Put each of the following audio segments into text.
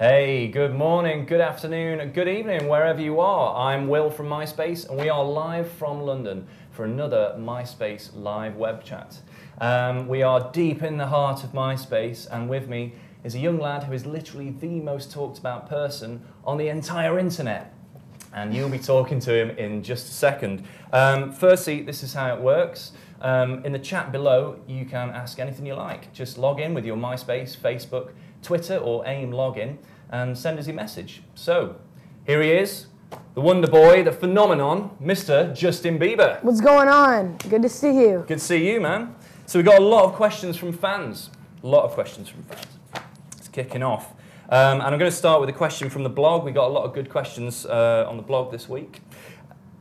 Hey, good morning, good afternoon, good evening, wherever you are. I'm Will from MySpace, and we are live from London for another MySpace live web chat. We are deep in the heart of MySpace, and with me is a young lad who is literally the most talked about person on the entire internet. And you'll be talking to him in just a second. Firstly, this is how it works. In the chat below, you can ask anything you like. Just log in with your MySpace, Facebook, Twitter, or AIM login and send us your message. So, here he is, the wonder boy, the phenomenon, Mr. Justin Bieber. What's going on? Good to see you. Good to see you, man. So we've got a lot of questions from fans. A lot of questions from fans. It's kicking off. And I'm going to start with a question from the blog. We got a lot of good questions on the blog this week.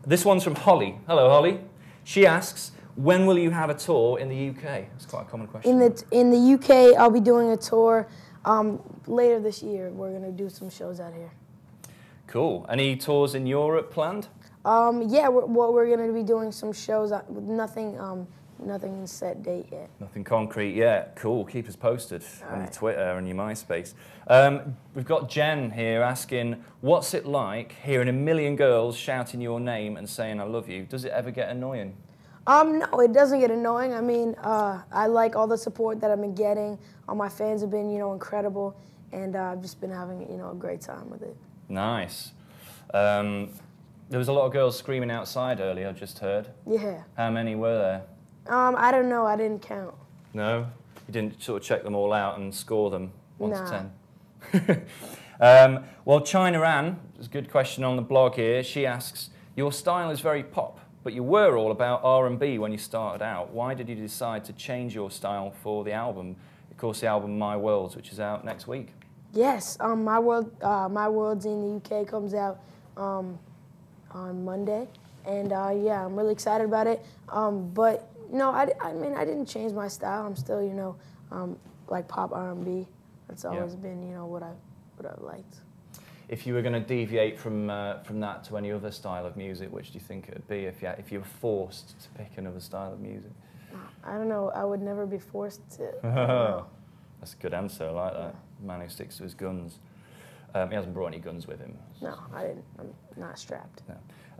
This one's from Holly. Hello, Holly. She asks, when will you have a tour in the UK? It's quite a common question. In the UK, I'll be doing a tour later this year. We're going to do some shows out here. Cool. Any tours in Europe planned? Yeah, we're going to be doing some shows. Nothing set date yet. Nothing concrete yet. Cool. Keep us posted on your Twitter and your MySpace. We've got Jen here asking, what's it like hearing a million girls shouting your name and saying I love you? Does it ever get annoying? No, it doesn't get annoying. I mean, I like all the support that I've been getting. All my fans have been, incredible, and I've just been having, a great time with it. Nice. There was a lot of girls screaming outside earlier, I just heard. Yeah. How many were there? I don't know. I didn't count. No? You didn't sort of check them all out and score them 1 to 10? Well, China Ann, there's a good question on the blog here. She asks, your style is very pop, but you were all about R&B when you started out. Why did you decide to change your style for the album? Of course, the album My Worlds, which is out next week. Yes, My Worlds in the UK comes out on Monday, and yeah, I'm really excited about it. But no, I mean, I didn't change my style. I'm still, like pop R&B. That's always been, what I've liked. If you were going to deviate from that to any other style of music, which do you think it would be if you were forced to pick another style of music? I don't know. I would never be forced to. That's a good answer. I like that. Man who sticks to his guns. He hasn't brought any guns with him. No, I didn't. I'm not strapped.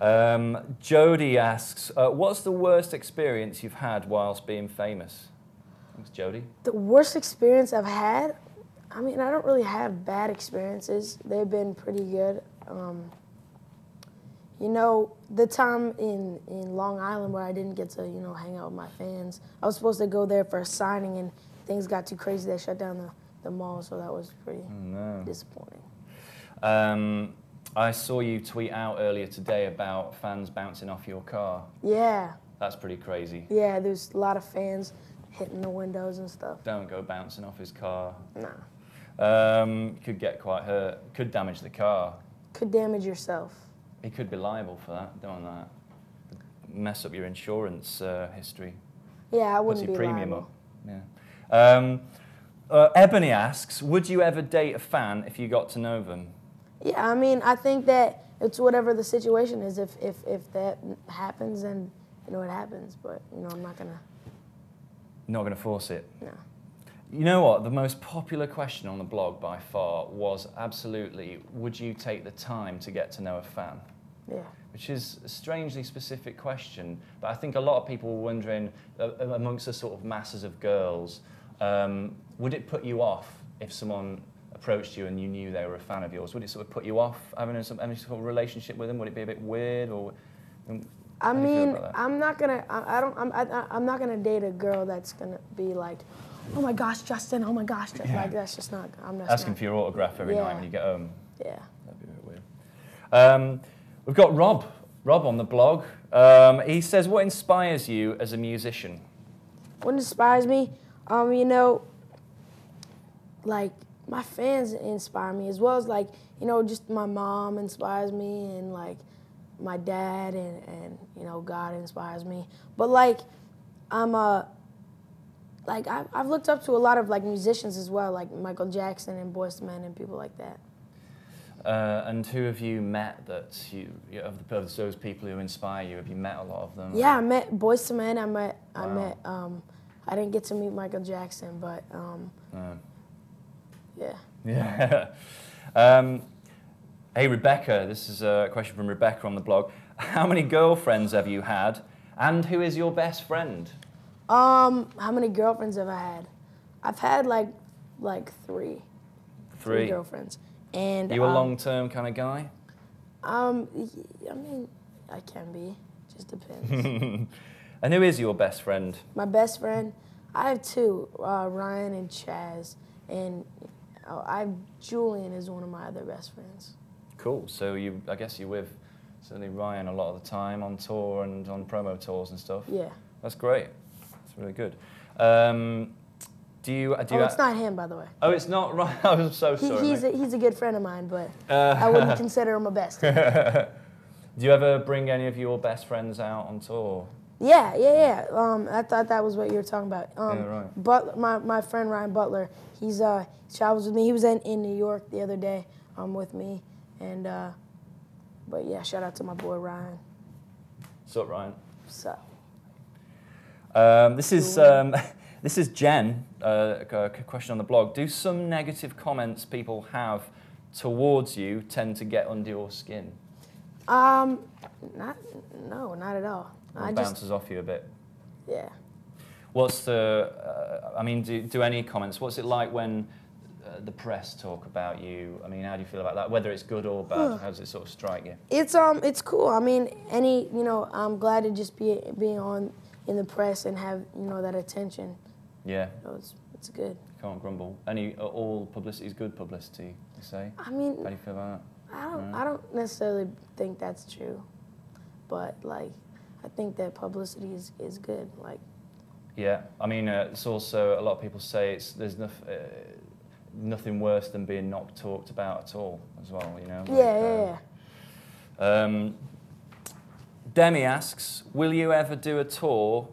No. Jody asks, what's the worst experience you've had whilst being famous? Thanks, Jody. The worst experience I've had? I mean, I don't really have bad experiences. They've been pretty good. The time in Long Island where I didn't get to, hang out with my fans, I was supposed to go there for a signing and things got too crazy. They shut down the mall, so that was pretty disappointing. I saw you tweet out earlier today about fans bouncing off your car. Yeah. That's pretty crazy. Yeah, there's a lot of fans hitting the windows and stuff. Don't go bouncing off his car. No. Could get quite hurt. Could damage the car. Could damage yourself. He could be liable for that, doing that. Mess up your insurance history. Yeah, I wouldn't be liable. Premium up. Yeah. Ebony asks, would you ever date a fan if you got to know them? Yeah, I mean, I think that it's whatever the situation is. If that happens, then it happens. But I'm not gonna. Not gonna force it. No. You know what? The most popular question on the blog by far was absolutely, would you take the time to get to know a fan? Yeah. Which is a strangely specific question, but I think a lot of people were wondering, amongst the sort of masses of girls, would it put you off if someone approached you and you knew they were a fan of yours? Would it sort of put you off having any sort of relationship with them? Would it be a bit weird, or? I mean, I'm not gonna. I'm not gonna date a girl that's gonna be like, oh my gosh, Justin. Oh my gosh, Justin. Like that's just not. I'm just asking for your autograph every night when you get home. Yeah. That'd be a bit weird. We've got Rob on the blog. He says, what inspires you as a musician? What inspires me? Like my fans inspire me, as well as like, just my mom inspires me, and like my dad and God inspires me. But like I've looked up to a lot of like musicians as well, like Michael Jackson and Boyz II Men and people like that. And who have you met that of those people who inspire you? Have you met a lot of them? Yeah, I met Boyz II Men. I didn't get to meet Michael Jackson, but yeah. Yeah. Hey, Rebecca, this is a question from Rebecca on the blog. How many girlfriends have you had, and who is your best friend? How many girlfriends have I had? I've had like three. Three girlfriends. And you a long-term kind of guy? I mean, I can be. Just depends. And who is your best friend? My best friend, I have two, Ryan and Chaz, and Julian is one of my other best friends. Cool. So I guess you're with certainly Ryan a lot of the time on tour and on promo tours and stuff. Yeah. That's great. That's really good. It's not him, by the way. Oh, it's not Ryan. I'm so sorry. He's a good friend of mine, but I wouldn't consider him a bestie. Do you ever bring any of your best friends out on tour? Yeah. I thought that was what you were talking about. Yeah, right. But my friend Ryan Butler, he travels with me. He was in New York the other day with me, and but yeah, shout out to my boy Ryan. What's up, Ryan? What's up? This is Jen. A question on the blog. Do some negative comments people have towards you tend to get under your skin? Not at all. It bounces off you a bit. Yeah. What's the? I mean, do any comments? What's it like when the press talk about you? I mean, how do you feel about that? Whether it's good or bad, how does it sort of strike you? It's cool. I mean, I'm glad to just be on in the press and have that attention. Yeah. It's good. Can't grumble. All publicity is good publicity, you say? I mean, how do you feel about that? I don't necessarily think that's true, but like, I think that publicity is good. Like. Yeah, I mean, it's also a lot of people say there's nothing worse than being not talked about at all, as well. Yeah. Demi asks, will you ever do a tour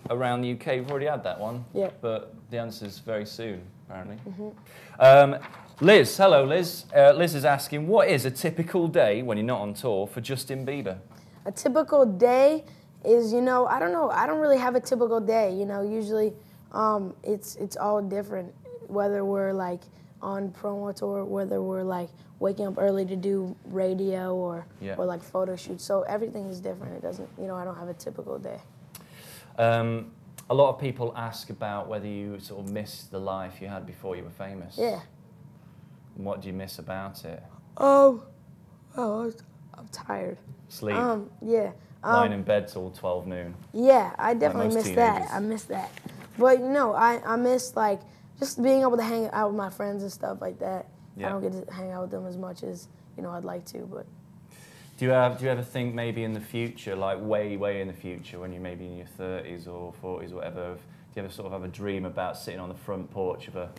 around the UK? We've already had that one. Yeah. But the answer is very soon, apparently. Mm-hmm. Liz, hello Liz. Liz is asking, what is a typical day when you're not on tour for Justin Bieber? A typical day is, I don't know. I don't really have a typical day. Usually it's all different. Whether we're like on promo tour, whether we're like waking up early to do radio or like photo shoots. So everything is different. It doesn't, I don't have a typical day. A lot of people ask about whether you sort of miss the life you had before you were famous. Yeah. And what do you miss about it? I'm tired. Sleep? Yeah. Lying in bed till 12 noon? Yeah, I definitely miss that. I miss that. But, I miss, like, just being able to hang out with my friends and stuff like that. Yeah. I don't get to hang out with them as much as, I'd like to, but... Do you ever think maybe in the future, like way in the future, when you're maybe in your 30s or 40s or whatever, do you ever sort of have a dream about sitting on the front porch of a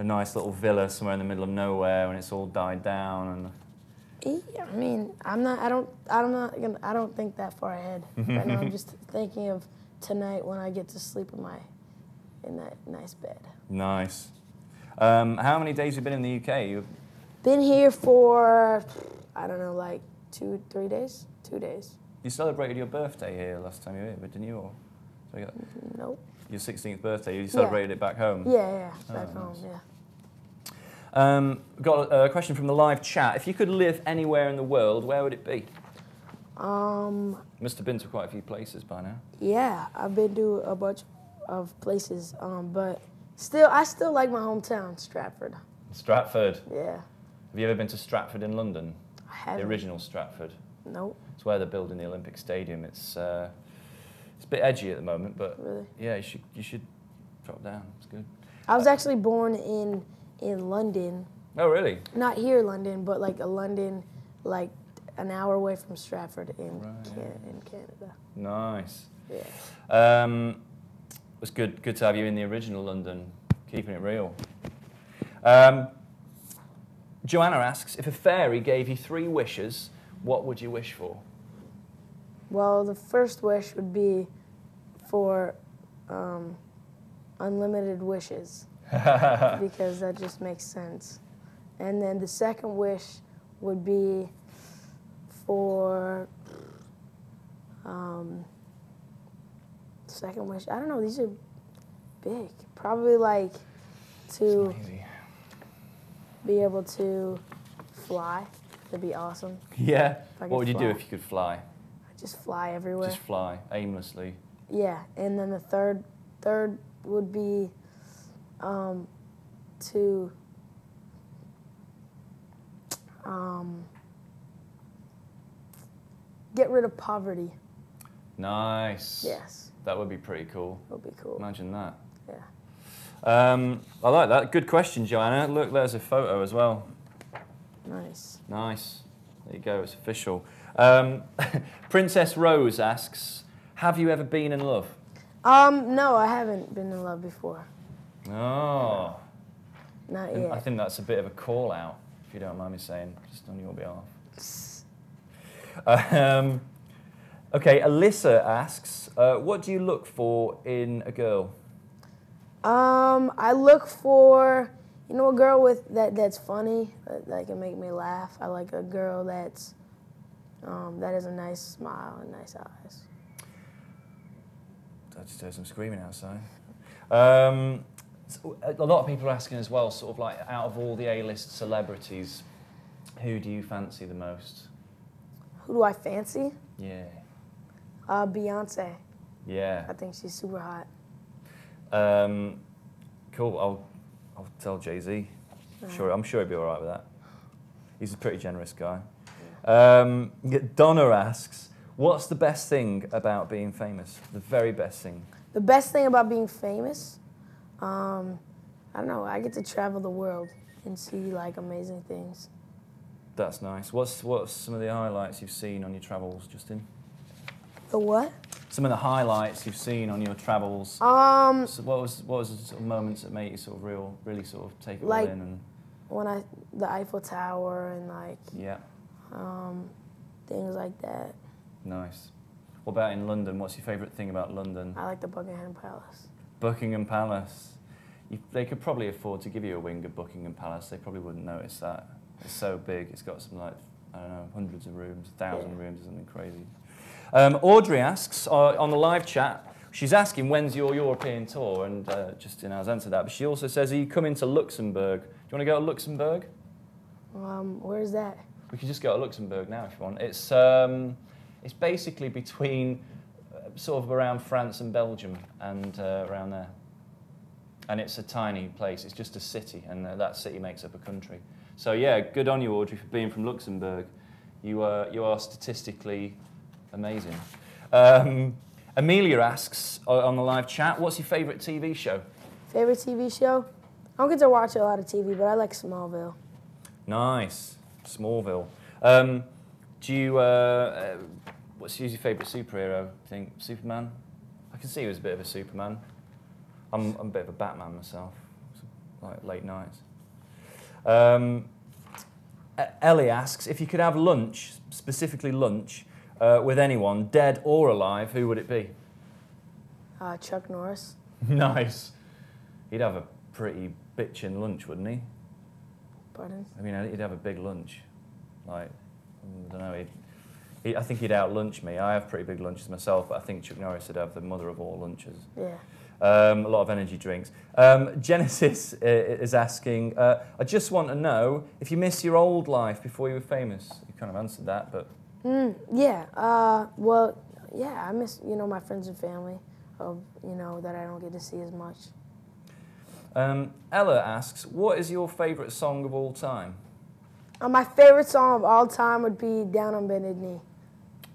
nice little villa somewhere in the middle of nowhere when it's all died down? And I mean, I don't think that far ahead. Right now, I'm just thinking of tonight when I get to sleep in that nice bed. Nice. How many days have you been in the UK? You've been here for, I don't know, like 2-3 days? 2 days. You celebrated your birthday here last time you were here, didn't you? Or, nope. Your 16th birthday, you celebrated it back home? Yeah, back home, yeah. Got a question from the live chat. If you could live anywhere in the world, where would it be? Must have been to quite a few places by now. Yeah, I've been to a bunch of places, but I still like my hometown, Stratford. Stratford? Yeah. Have you ever been to Stratford in London? I haven't. The original Stratford? Nope. It's where they're building the Olympic Stadium. It's a bit edgy at the moment, but really? Yeah, you should drop down. It's good. I was actually born in London. Oh, really? Not here, London, but like London, like an hour away from Stratford in Canada. Nice. Yeah. It was good to have you in the original London, keeping it real. Joanna asks, if a fairy gave you 3 wishes, what would you wish for? Well, the first wish would be for unlimited wishes, because that just makes sense. And then the second wish would be for, second wish, I don't know, these are big. Probably like to... be able to fly. That'd be awesome. Yeah. I What would you could do fly. if you could fly? Just fly everywhere. Just fly aimlessly. Yeah, and then the third would be to get rid of poverty. Nice. Yes, That would be pretty cool. that would be cool. Imagine that. Yeah. I like that. Good question, Joanna. Look, there's a photo as well. Nice. Nice. There you go. It's official. Princess Rose asks, have you ever been in love? No, I haven't been in love before. Oh. Not yet. I think that's a bit of a call out, if you don't mind me saying, just on your behalf. Okay, Alyssa asks, what do you look for in a girl? I look for, a girl that's funny, that can make me laugh. I like a girl that has a nice smile and nice eyes. I just heard some screaming outside. So a lot of people are asking as well, sort of like, out of all the A-list celebrities, who do you fancy the most? Who do I fancy? Yeah. Beyonce. Yeah. I think she's super hot. Cool. I'll tell Jay-Z. I'm sure he'd be all right with that. He's a pretty generous guy. Donna asks, what's the best thing about being famous? The very best thing. The best thing about being famous, I don't know. I get to travel the world and see like amazing things. That's nice. What's some of the highlights you've seen on your travels, Justin? The what? Some of the highlights you've seen on your travels. So what was the sort of moments that made you sort of really sort of take it all in? And when the Eiffel Tower and like yeah, things like that. Nice. What about in London? What's your favourite thing about London? I like the Buckingham Palace. Buckingham Palace. They could probably afford to give you a wing of Buckingham Palace. They probably wouldn't notice that. It's so big. It's got some like, I don't know, hundreds of rooms, 1,000 rooms or something crazy. Audrey asks on the live chat, she's asking when's your European tour, and Justin has answered that, but she also says, are you coming to Luxembourg? Do you want to go to Luxembourg? Where's that? We could just go to Luxembourg now if you want. It's basically between sort of around France and Belgium and around there. And it's a tiny place. It's just a city, and that city makes up a country. So yeah, good on you, Audrey, for being from Luxembourg. You are statistically amazing. Amelia asks on the live chat, what's your favourite TV show? Favorite TV show? I don't get to watch a lot of TV, but I like Smallville. Nice. Smallville. Do you, what's your favourite superhero? Think Superman? I can see you as a bit of a Superman. I'm a bit of a Batman myself, like late nights. Ellie asks, if you could have lunch, specifically lunch, with anyone, dead or alive, who would it be? Chuck Norris. Nice. He'd have a pretty bitchin' lunch, wouldn't he? Pardon? I mean, he'd have a big lunch. Like, I don't know, I think he'd out-lunch me. I have pretty big lunches myself, but I think Chuck Norris would have the mother of all lunches. Yeah. A lot of energy drinks. Genesis is asking, I just want to know if you miss your old life before you were famous. You kind of answered that, but... Yeah. Well, yeah, I miss, my friends and family, that I don't get to see as much. Ella asks, what is your favourite song of all time? My favorite song of all time would be Down on Bended Knee.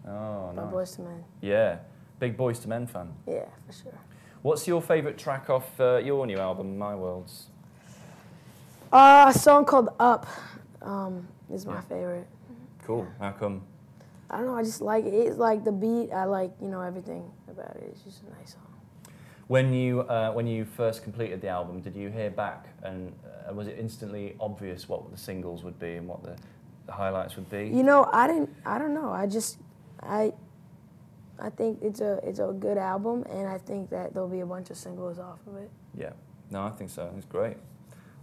Oh, by nice. Boyz II Men. Yeah. Big Boyz II Men fan. Yeah, for sure. What's your favourite track off your new album, My Worlds? A song called Up is my favorite. Cool. How come? I don't know, I just like it. It's like the beat, I like, everything about it. It's just a nice song. When you first completed the album, did you hear back and was it instantly obvious what the singles would be and what the highlights would be? I don't know. I think it's a good album, and I think that there'll be a bunch of singles off of it. Yeah. No, I think so. It's great.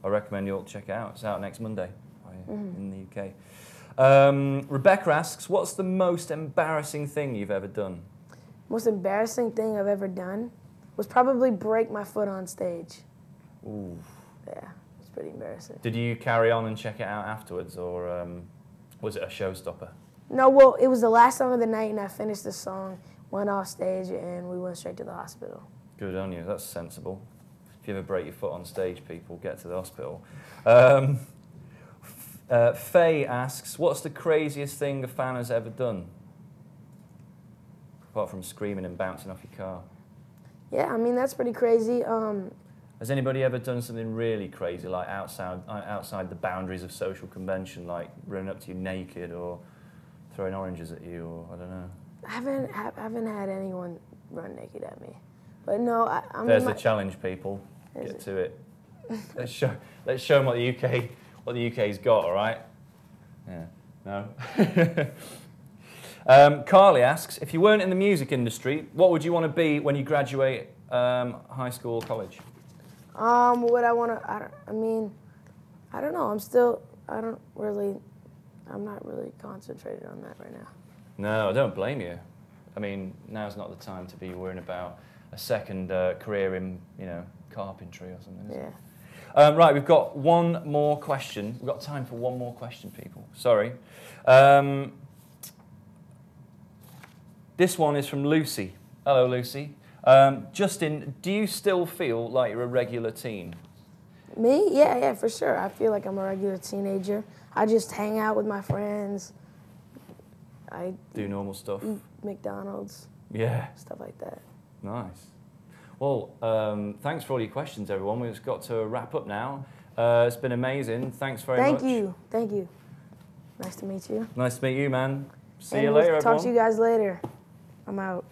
I recommend you all check it out. It's out next Monday in the UK. Rebecca asks, what's the most embarrassing thing you've ever done? Most embarrassing thing I've ever done was probably break my foot on stage. Ooh. Yeah, it's pretty embarrassing. Did you carry on and check it out afterwards, or was it a showstopper? No, well, it was the last song of the night, and I finished the song, went off stage, and we went straight to the hospital. Good on you. That's sensible. If you ever break your foot on stage, people, get to the hospital. Faye asks, what's the craziest thing a fan has ever done? Apart from screaming and bouncing off your car. Yeah, I mean, that's pretty crazy. Has anybody ever done something really crazy, like outside the boundaries of social convention, like running up to you naked or throwing oranges at you, or I don't know? I haven't had anyone run naked at me. But no, I mean... There's the challenge, people. Get to it. Let's show them what the UK's got, all right? Yeah. No? Carly asks, if you weren't in the music industry, what would you want to be when you graduate high school or college? What I want to, I mean, I don't know. I'm not really concentrated on that right now. No, I don't blame you. I mean, now's not the time to be worrying about a second career in, carpentry or something. Yeah. Right, we've got one more question. We've got time for one more question, people. Sorry. This one is from Lucy. Hello, Lucy. Justin, do you still feel like you're a regular teen? Me? Yeah, for sure. I feel like I'm a regular teenager. I just hang out with my friends. I do normal stuff. Eat McDonald's. Yeah. Stuff like that. Nice. Well, thanks for all your questions, everyone. We've just got to wrap up now. It's been amazing. Thanks very much. Thank you. Nice to meet you. Nice to meet you, man. See you later, everyone. Talk to you guys later. I'm out.